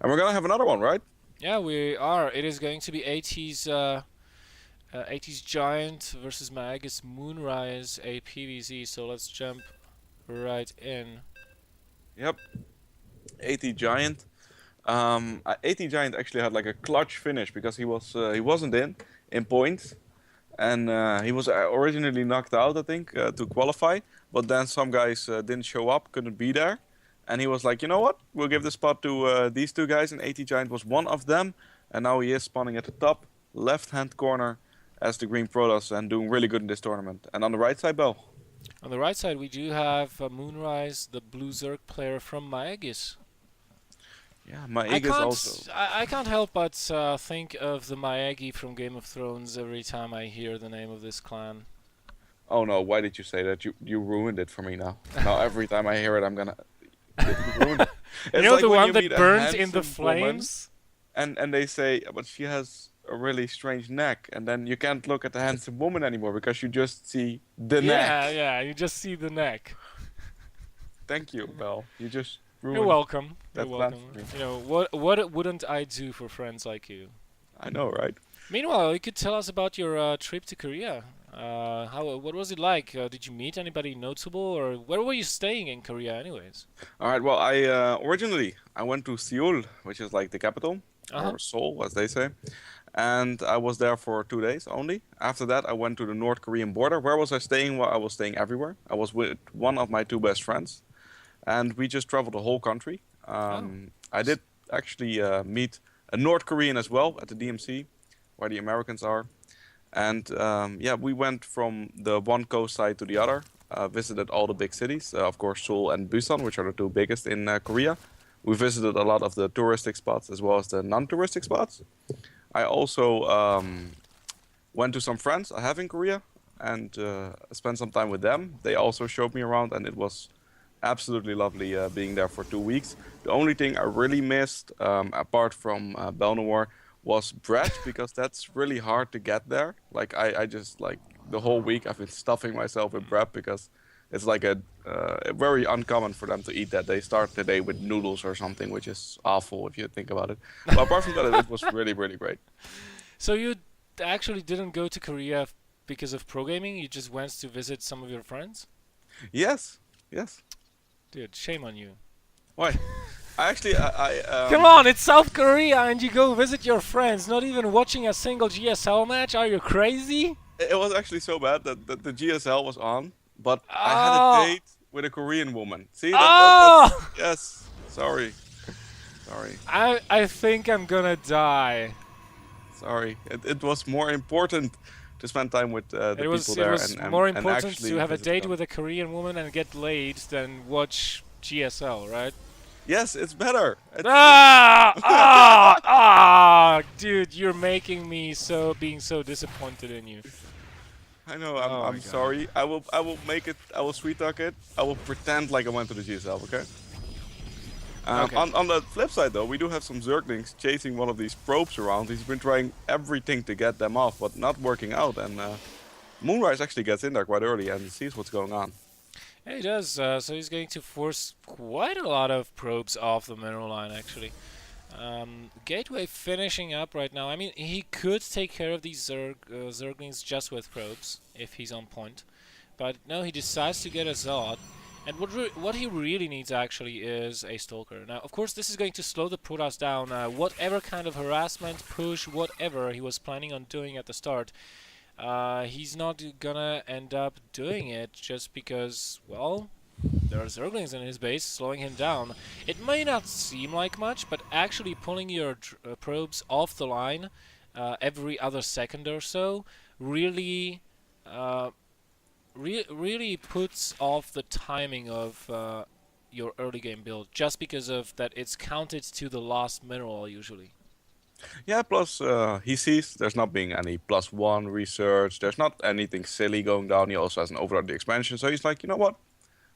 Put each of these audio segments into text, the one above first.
And we're gonna have another one, right? Yeah, we are. It is going to be ATGiant versus Maegis.Moonrise, a PvZ. So let's jump right in. Yep. ATGiant. ATGiant actually had like a clutch finish because he wasn't in points, and he was originally knocked out, I think, to qualify. But then some guys didn't show up, couldn't be there, and he was like, you know what? We'll give the spot to these two guys, and ATGiant was one of them, and now he is spawning at the top left-hand corner as the green Protoss and doing really good in this tournament. And on the right side, Bell. On the right side, we do have Moonrise, the Blue Zerg player from Maegis. Yeah, I Maegis also. can't, I can't help but think of the Maegi from Game of Thrones every time I hear the name of this clan. Oh no, why did you say that? You ruined it for me now. Now every time I hear it, I'm gonna. You ruined it. You It's know like the when one you meet that a burnt in the handsome woman, flames? and they say, but she has a really strange neck, and then you can't look at the handsome woman anymore because you just see the Yeah, neck. yeah, you just see the neck. Thank you, Belle. You just You're ruined welcome. You're that plan welcome. for me. You know, what wouldn't I do for friends like you? I know, right? Meanwhile, you could tell us about your trip to Korea. What was it like? Did you meet anybody notable, or where were you staying in Korea, anyways? All right. Well, I originally I went to Seoul, which is like the capital, Uh-huh. or Seoul, as they say, and I was there for 2 days only. After that, I went to the North Korean border. Where was I staying? Well, I was staying everywhere. I was with one of my two best friends, and we just traveled the whole country. Oh. I did actually meet a North Korean as well at the DMC, where the Americans are. And yeah, we went from the one coast side to the other, visited all the big cities, of course, Seoul and Busan, which are the two biggest in Korea. We visited a lot of the touristic spots as well as the non-touristic spots. I also went to some friends I have in Korea and spent some time with them. They also showed me around, and it was absolutely lovely being there for 2 weeks. The only thing I really missed, apart from Belnawar, was bread because that's really hard to get there. Like I just like the whole week I've been stuffing myself with bread because it's like a very uncommon for them to eat that. They start the day with noodles or something, which is awful if you think about it. But apart from that, it was really, really great. So you actually didn't go to Korea because of pro gaming? You just went to visit some of your friends? Yes, yes. Dude, shame on you. Why? I actually, Come on, it's South Korea and you go visit your friends, not even watching a single GSL match? Are you crazy? it was actually so bad that the GSL was on, but I had a Oh! date with a Korean woman. See, that's Oh! yes. Sorry, sorry, I think I'm gonna die. sorry. It was more important to spend time with the people It there was more and important actually to have a visit date them. with a Korean woman and get laid than watch GSL, right? Yes, it's better. Ah! Ah! Ah! Dude, you're making me being so disappointed in you. I know. Oh my I'm god. sorry. I will make it. I will sweet talk it. I will pretend like I went to the GSL. Okay. Okay. On the flip side, though, we do have some Zerglings chasing one of these probes around. He's been trying everything to get them off, but not working out. And Moonrise actually gets in there quite early and sees what's going on. Yeah, he does. So he's going to force quite a lot of probes off the mineral line, actually. Gateway finishing up right now. I mean, he could take care of these Zerglings just with probes, if he's on point. But no, he decides to get a Zod. And what he really needs, actually, is a Stalker. Now, of course, this is going to slow the Protoss down. Whatever kind of harassment, push, whatever he was planning on doing at the start, he's not gonna end up doing it just because, well, there are Zerglings in his base slowing him down. It may not seem like much, but actually pulling your probes off the line every other second or so really, really puts off the timing of your early game build, just because of that it's counted to the last mineral usually. Yeah, plus he sees there's not being any +1 research. There's not anything silly going down. He also has an overload the expansion. So he's like, you know what?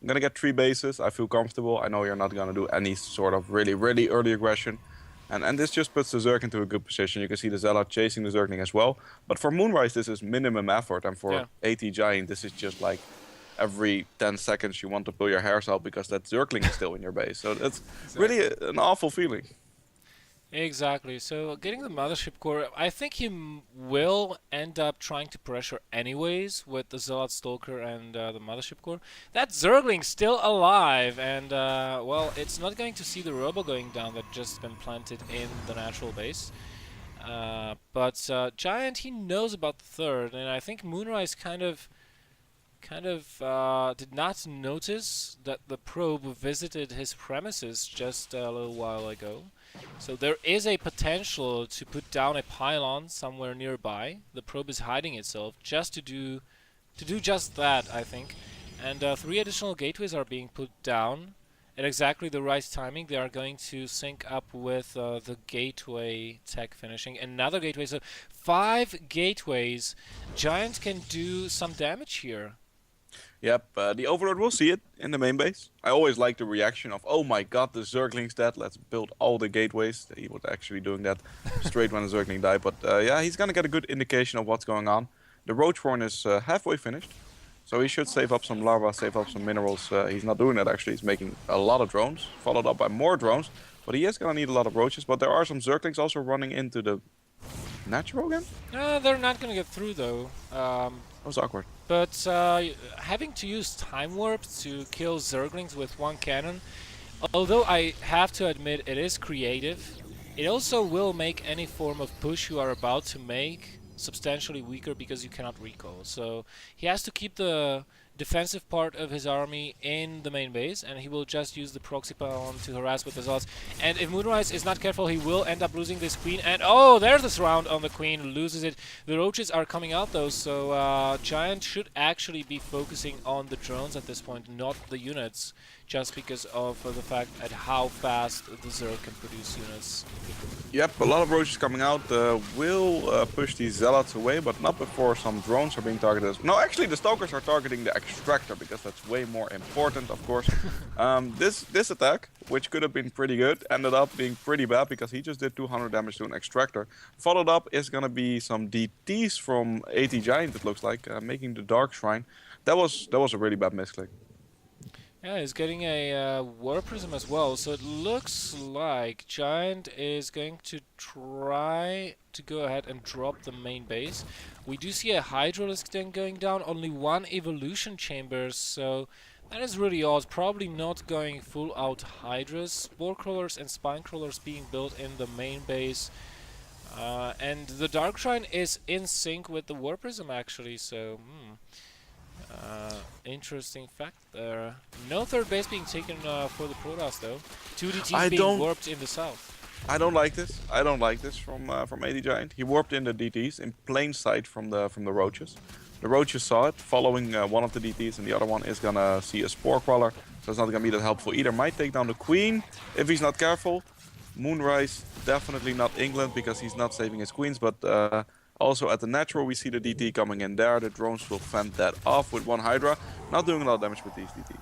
I'm going to get 3 bases. I feel comfortable. I know you're not going to do any sort of really, really early aggression. And this just puts the Zerg into a good position. You can see the Zealot chasing the Zergling as well. But for Moonrise, this is minimum effort. And for Yeah. ATGiant, this is just like every 10 seconds you want to pull your hairs out because that Zergling is still in your base. So that's Exactly. really an awful feeling. Exactly. So getting the mothership core, I think he will end up trying to pressure anyways with the Zealot Stalker and the mothership core. That Zergling's still alive, and well, it's not going to see the Robo going down that just been planted in the natural base. But Giant, he knows about the third, and I think Moonrise kind of did not notice that the probe visited his premises just a little while ago. So there is a potential to put down a pylon somewhere nearby. The probe is hiding itself just to do just that, I think. And 3 additional gateways are being put down at exactly the right timing. They are going to sync up with the gateway tech finishing. Another gateway, so 5 gateways. Giant can do some damage here. Yep, the Overlord will see it in the main base. I always like the reaction of, oh my god, the Zergling's dead, let's build all the gateways. He was actually doing that straight when the Zergling died, but yeah, he's gonna get a good indication of what's going on. The Roachhorn is halfway finished, so he should save up some lava, save up some minerals. He's not doing that actually, he's making a lot of drones, followed up by more drones, but he is gonna need a lot of roaches, but there are some Zerglings also running into the natural again? They're not gonna get through though. That was awkward. But having to use Time Warp to kill Zerglings with 1 cannon, although I have to admit it is creative, it also will make any form of push you are about to make substantially weaker because you cannot recall. So he has to keep the defensive part of his army in the main base, and he will just use the proxy pylon to harass with the Zealots. And if Moonrise is not careful, he will end up losing this queen. And oh, there's this round on the queen, loses it. The roaches are coming out though, so Giant should actually be focusing on the drones at this point, not the units, just because of the fact at how fast the Zerg can produce units. Yep, a lot of roaches coming out. Will push these zealots away, but not before some drones are being targeted. No, actually the stalkers are targeting the extractor because that's way more important, of course. This attack, which could have been pretty good, ended up being pretty bad because he just did 200 damage to an extractor. Followed up is gonna be some DTs from ATGiant, it looks like, making the Dark Shrine. That was a really bad misclick. Yeah, he's getting a War Prism as well, so it looks like Giant is going to try to go ahead and drop the main base. We do see a Hydralisk then going down, only 1 Evolution Chamber, so that is really odd. Probably not going full out Hydras. Spore Crawlers and Spine Crawlers being built in the main base. And the Dark Shrine is in sync with the War Prism actually, so interesting fact there. No third base being taken for the Protoss though. 2 DTs being warped in the south. I don't like this. I don't like this from ATGiant. He warped in the DTs in plain sight from the roaches. The roaches saw it, following one of the DTs, and the other one is gonna see a Spore Crawler, so it's not gonna be that helpful either. Might take down the Queen if he's not careful. Moonrise, definitely not England because he's not saving his queens, but also at the natural we see the DT coming in there. The drones will fend that off with 1 Hydra. Not doing a lot of damage with these DTs.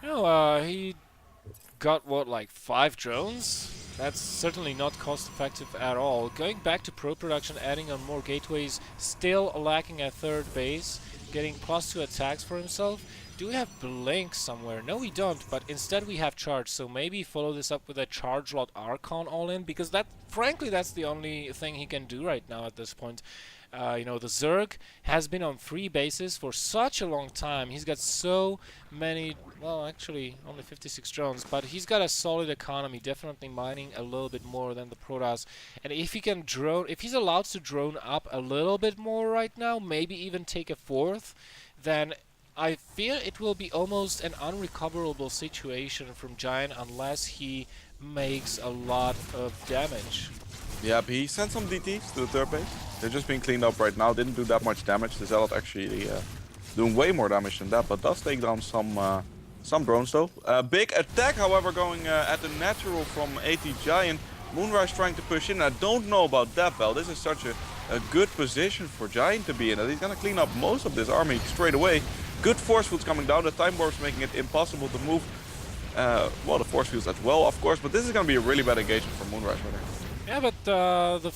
No, he got what, like 5 drones? That's certainly not cost effective at all. Going back to pro production, adding on more gateways, still lacking a third base, getting +2 attacks for himself. Do we have Blink somewhere? No, we don't, but instead we have Charge, so maybe follow this up with a Charge Lot Archon all-in, because that, frankly, that's the only thing he can do right now at this point. You know, the Zerg has been on 3 bases for such a long time. He's got so many, well, actually, only 56 drones, but he's got a solid economy, definitely mining a little bit more than the Protoss. And if he can drone, if he's allowed to drone up a little bit more right now, maybe even take a 4th, then I fear it will be almost an unrecoverable situation from Giant unless he makes a lot of damage. Yeah, but he sent some DTs to the third base. They're just being cleaned up right now. Didn't do that much damage. The Zealot actually doing way more damage than that, but does take down some drones though. Big attack, however, going at the natural from ATGiant. Moonrise trying to push in. I don't know about that, Bell. This is such a good position for Giant to be in. He's gonna clean up most of this army straight away. Good force fields coming down. The time warp's making it impossible to move. Well, the force fields as well, of course, but this is gonna be a really bad engagement for Moonrise right here. Yeah, but the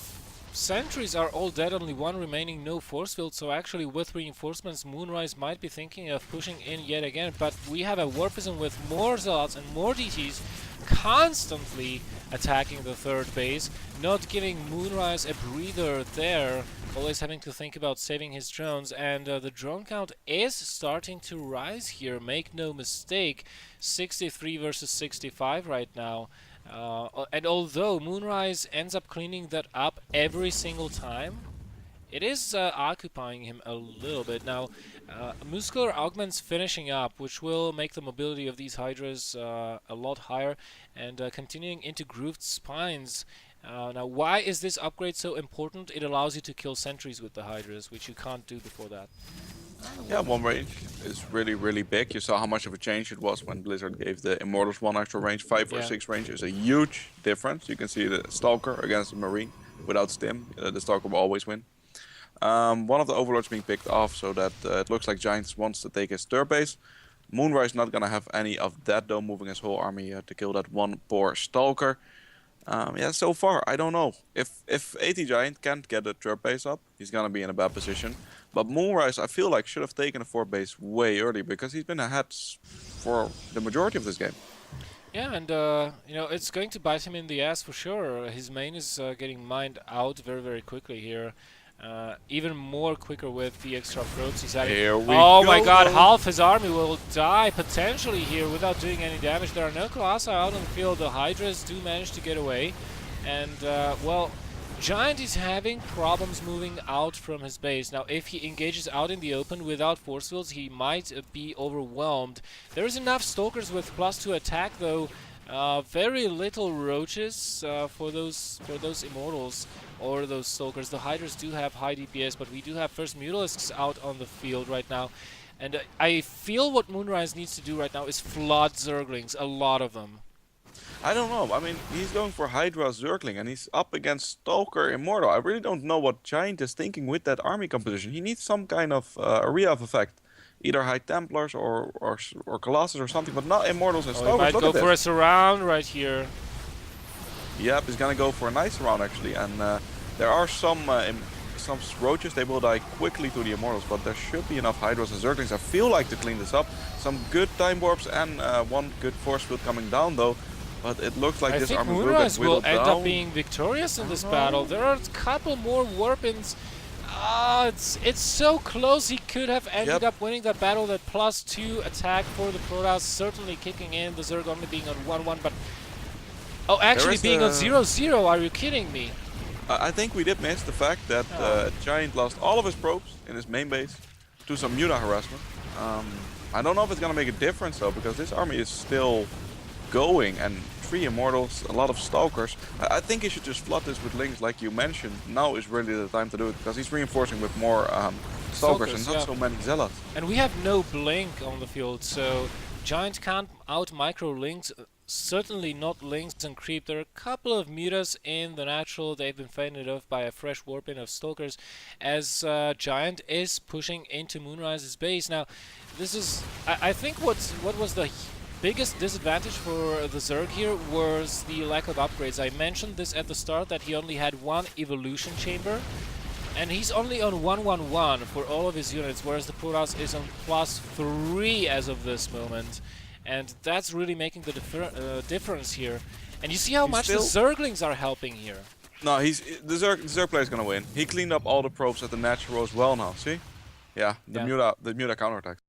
sentries are all dead, only 1 remaining, no force field, so actually with reinforcements Moonrise might be thinking of pushing in yet again, but we have a Warpism with more Zealots and more DTs constantly attacking the third base, not giving Moonrise a breather there, always having to think about saving his drones, and the drone count is starting to rise here, make no mistake. 63 versus 65 right now. And although Moonrise ends up cleaning that up every single time, it is occupying him a little bit. Now, Muscular Augment's finishing up, which will make the mobility of these Hydras a lot higher, and continuing into Grooved Spines. Now, why is this upgrade so important? It allows you to kill sentries with the Hydras, which you can't do before that. Yeah, one range is really, really big. You saw how much of a change it was when Blizzard gave the Immortals one extra range. 5 or 6 range is a huge difference. You can see the Stalker against the Marine without Stim. The Stalker will always win. One of the Overlords being picked off, so that it looks like Giants wants to take his third base. Moonrise not gonna have any of that though, moving his whole army to kill that one poor Stalker. Yeah, so far, I don't know. If ATGiant can't get the third base up, he's gonna be in a bad position. But Moonrise, I feel like, should have taken the fourth base way early, because he's been ahead for the majority of this game. Yeah, and you know, it's going to bite him in the ass for sure. His main is getting mined out very, very quickly here. Even more quicker with the extra probes he's adding. Oh my god, half his army will die potentially here without doing any damage. There are no Colossi out on the field. The Hydras do manage to get away. And, well, Giant is having problems moving out from his base. Now, if he engages out in the open without force fields, he might be overwhelmed. There is enough Stalkers with +2 attack, though. Very little roaches for those Immortals or those Stalkers. The Hydras do have high DPS, but we do have first Mutalisks out on the field right now. And I feel what Moonrise needs to do right now is flood Zerglings, a lot of them. I don't know. I mean, he's going for Hydra Zergling, and he's up against Stalker Immortal. I really don't know what Giant is thinking with that army composition. He needs some kind of area of effect. Either High Templars or Colossus or something, but not Immortals and Stalkers. He might go for a surround right here. Yep, he's gonna go for a nice surround actually, and there are some roaches. They will die quickly to the Immortals, but there should be enough Hydras and Zerglings, I feel like, to clean this up. Some good Time Warps and one good Force Field coming down though, but it looks like this army Moonrise will end up being victorious in this battle. There are a couple more Warpins. It's so close. He could have ended up winning that battle. That +2 attack for the Protoss certainly kicking in. The Zerg only being on 1-1, but actually being on 0-0. Are you kidding me? I think we did miss the fact that Giant lost all of his probes in his main base to some Muta harassment. I don't know if it's gonna make a difference though, because this army is still going, and 3 Immortals, a lot of Stalkers. I think he should just flood this with Lings like you mentioned. Now is really the time to do it, because he's reinforcing with more Stalkers and not so many Zealots. And we have no Blink on the field, so Giant can't out-micro Lings. Certainly not Lings and Creep. There are a couple of Mutas in the natural. They've been fended off by a fresh Warpin of Stalkers as Giant is pushing into Moonrise's base. Now, this is... I think what was the biggest disadvantage for the Zerg here was the lack of upgrades. I mentioned this at the start, that he only had 1 Evolution Chamber, and he's only on 1-1-1 for all of his units, whereas the Protoss is on +3 as of this moment. And that's really making the difference here. And you see how much the Zerglings are helping here. No, the Zerg player is gonna win. He cleaned up all the probes at the natural as well now, see? Yeah, the Muta counterattack.